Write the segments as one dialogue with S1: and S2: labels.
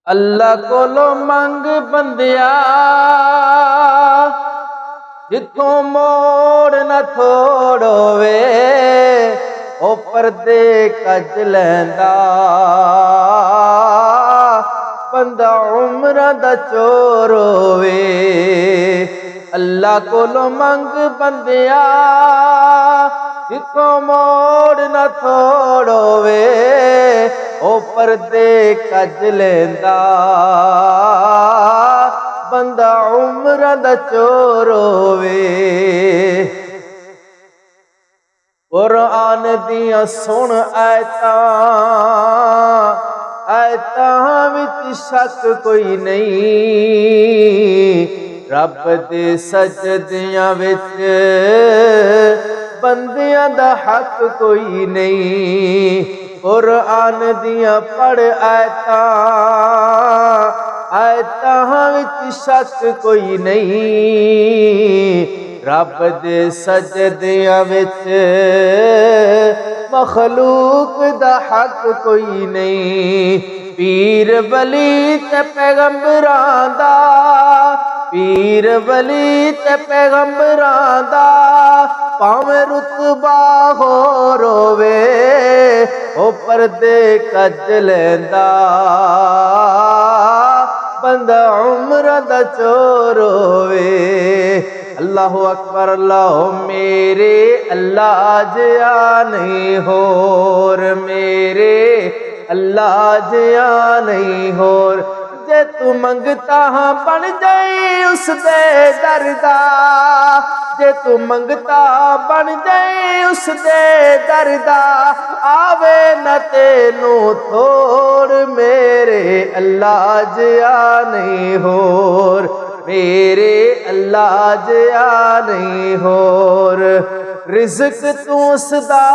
S1: अल्लाह कोलो मंग बंदिया जिथों मोड़ न थोड़ोवे ओ पर्दे कज लैंदा बंदा उम्र दा चोर होवे। अल्लाह कोलो मंग बंदिया जिथों मोड़ न थोड़ोवे ओ पर्दे कज लेंदा बंदा उम्र दा चोर होवे। कुरान दियां सुन आयतां विच शक कोई नहीं, रब दे सजदियां विच बंदियां दा हक कोई नहीं। कुरान दियां पढ़ आयतां विच शक कोई नहीं, रब दे सजदियां विच मखलूक दा हक कोई नहीं। पीर वली ते पैगंबरां दा, पीर वली ते पैगंबरां दा भावें रुतबा होर होवे ओ पर्दे कज लैंदा बंदा उम्र दा चोर होवे। अल्लाहु अकबर अल्लाह मेरे अल्लाह जिया नहीं होर, मेरे अल्लाह जिया नहीं होर। जे तू मंगता हाँ बन जाए उस दे दरदा, जे तू मंगता बन जाए उस दे दरदा आवे न तेनू थोड़, मेरे अल्लाह जिया नहीं होर, मेरे अल्लाह जिया नहीं होर। रिज़्क तू उसदा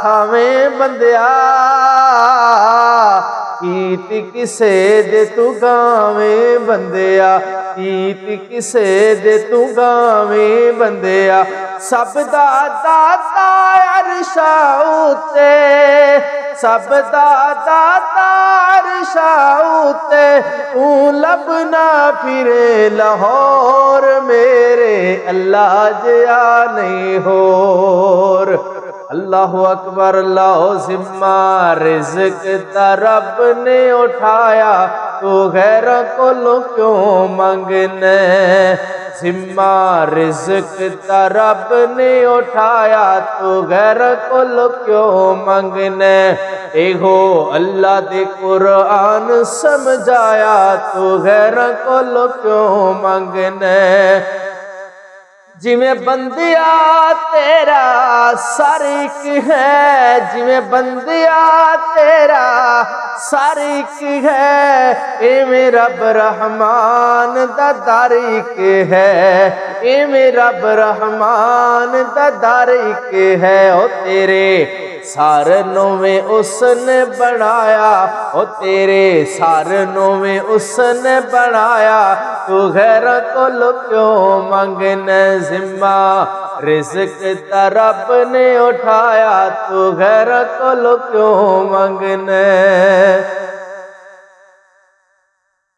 S1: खावें बंदिया, कीत किसे दे तू गावें बंदिया, कीत किसे दे तू गावें बंदिया। सब दा दाता अरशा उत्ते, सब दा दाता अरशा उत्ते तू लभना फिरे लाहौर, मेरे अल्लाह जिया नहीं होर। अल्लाहु अकबर अल्लाह जिम्मा रिज़्क दा रब ने उठाया तो गैर कोलों क्यों मंगने, जिम्मा रिज़्क दा रब ने उठाया तो गैर कोलों क्यों मंगने। एहो अल्लाह दे कुरान समझाया तो गैर कोलों क्यों मंगने। जिमें बंदिया तेरा सर एक है, जिमें बंदिया तेरा सर एक है, इवें रब रहमान दा दर एक है, इवें रब रहमान दा दर एक है। ओ तेरे सार नोवें उसने बनाया, ओ तेरे सार नोवें उसने बनाया तू गैर कोलों क्यों मंगने। जिम्मा रिज़्क दा रब ने उठाया तू गैर कोलों क्यों मंगने।